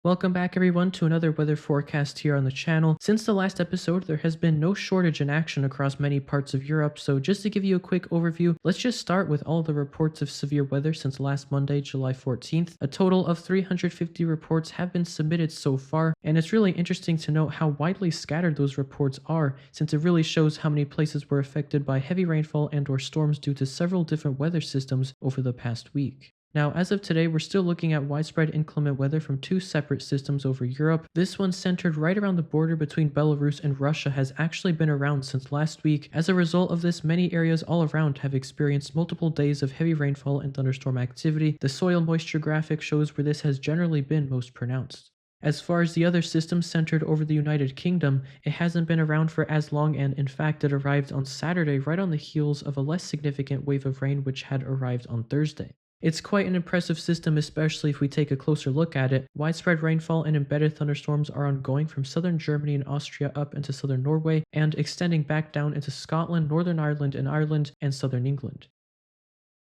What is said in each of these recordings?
Welcome back everyone to another weather forecast here on the channel. Since the last episode, there has been no shortage in action across many parts of Europe, so just to give you a quick overview, let's just start with all the reports of severe weather since last Monday, July 14th. A total of 350 reports have been submitted so far, and it's really interesting to note how widely scattered those reports are, since it really shows how many places were affected by heavy rainfall and/or storms due to several different weather systems over the past week. Now, as of today, we're still looking at widespread inclement weather from two separate systems over Europe. This one, centered right around the border between Belarus and Russia, has actually been around since last week. As a result of this, many areas all around have experienced multiple days of heavy rainfall and thunderstorm activity. The soil moisture graphic shows where this has generally been most pronounced. As far as the other system, centered over the United Kingdom, it hasn't been around for as long, and in fact it arrived on Saturday right on the heels of a less significant wave of rain which had arrived on Thursday. It's quite an impressive system, especially if we take a closer look at it. Widespread rainfall and embedded thunderstorms are ongoing from southern Germany and Austria up into southern Norway, and extending back down into Scotland, Northern Ireland, and southern England.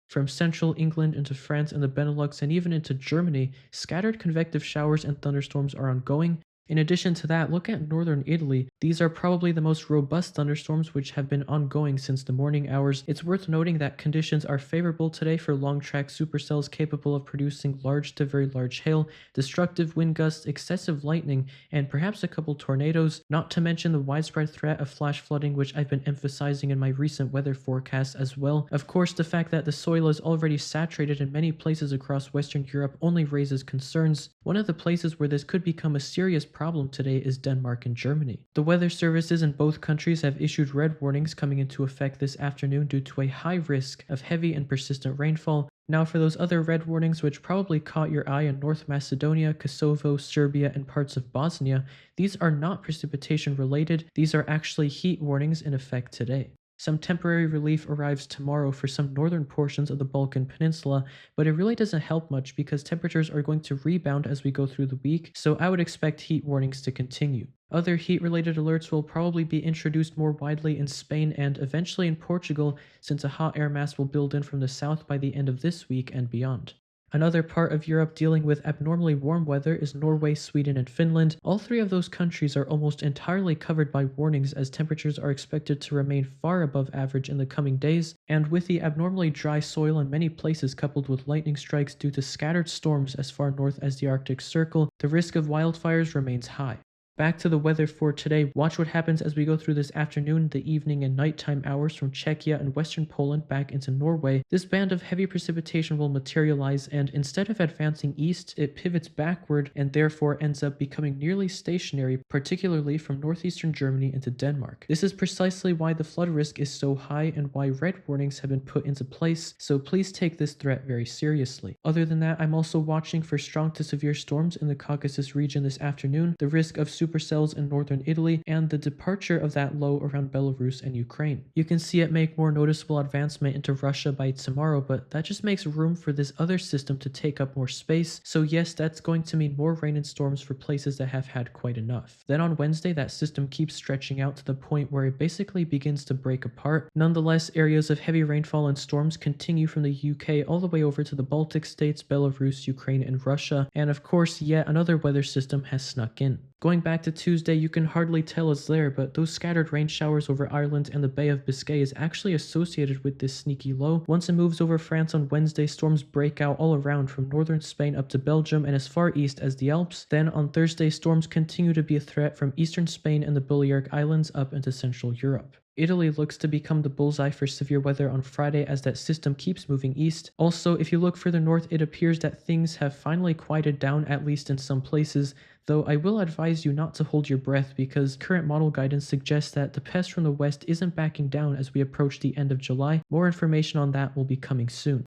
From central England into France and the Benelux and even into Germany, scattered convective showers and thunderstorms are ongoing. In addition to that, look at northern Italy. These are probably the most robust thunderstorms which have been ongoing since the morning hours. It's worth noting that conditions are favorable today for long-track supercells capable of producing large to very large hail, destructive wind gusts, excessive lightning, and perhaps a couple tornadoes, not to mention the widespread threat of flash flooding which I've been emphasizing in my recent weather forecasts as well. Of course, the fact that the soil is already saturated in many places across Western Europe only raises concerns. One of the places where this could become a serious problem today is Denmark and Germany. The weather services in both countries have issued red warnings coming into effect this afternoon due to a high risk of heavy and persistent rainfall. Now, for those other red warnings which probably caught your eye in North Macedonia, Kosovo, Serbia, and parts of Bosnia, these are not precipitation related. These are actually heat warnings in effect today. Some temporary relief arrives tomorrow for some northern portions of the Balkan Peninsula, but it really doesn't help much because temperatures are going to rebound as we go through the week, so I would expect heat warnings to continue. Other heat-related alerts will probably be introduced more widely in Spain and eventually in Portugal, since a hot air mass will build in from the south by the end of this week and beyond. Another part of Europe dealing with abnormally warm weather is Norway, Sweden, and Finland. All three of those countries are almost entirely covered by warnings as temperatures are expected to remain far above average in the coming days, and with the abnormally dry soil in many places coupled with lightning strikes due to scattered storms as far north as the Arctic Circle, the risk of wildfires remains high. Back to the weather for today. Watch what happens as we go through this afternoon, the evening, and nighttime hours from Czechia and western Poland back into Norway. This band of heavy precipitation will materialize, and instead of advancing east, it pivots backward and therefore ends up becoming nearly stationary, particularly from northeastern Germany into Denmark. This is precisely why the flood risk is so high and why red warnings have been put into place, so please take this threat very seriously. Other than that, I'm also watching for strong to severe storms in the Caucasus region this afternoon, the risk of supercells in northern Italy, and the departure of that low around Belarus and Ukraine. You can see it make more noticeable advancement into Russia by tomorrow, but that just makes room for this other system to take up more space, so yes, that's going to mean more rain and storms for places that have had quite enough. Then on Wednesday, that system keeps stretching out to the point where it basically begins to break apart. Nonetheless, areas of heavy rainfall and storms continue from the UK all the way over to the Baltic states, Belarus, Ukraine, and Russia, and of course, yet another weather system has snuck in. Going back to Tuesday, you can hardly tell it's there, but those scattered rain showers over Ireland and the Bay of Biscay is actually associated with this sneaky low. Once it moves over France on Wednesday, storms break out all around from northern Spain up to Belgium and as far east as the Alps. Then on Thursday, storms continue to be a threat from eastern Spain and the Balearic Islands up into Central Europe. Italy looks to become the bullseye for severe weather on Friday as that system keeps moving east. Also, if you look further north, it appears that things have finally quieted down, at least in some places, though I will advise you not to hold your breath because current model guidance suggests that the pest from the west isn't backing down as we approach the end of July. More information on that will be coming soon.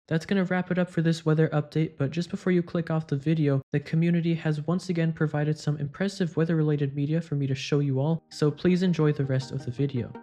That's going to wrap it up for this weather update, but just before you click off the video, the community has once again provided some impressive weather-related media for me to show you all, so please enjoy the rest of the video.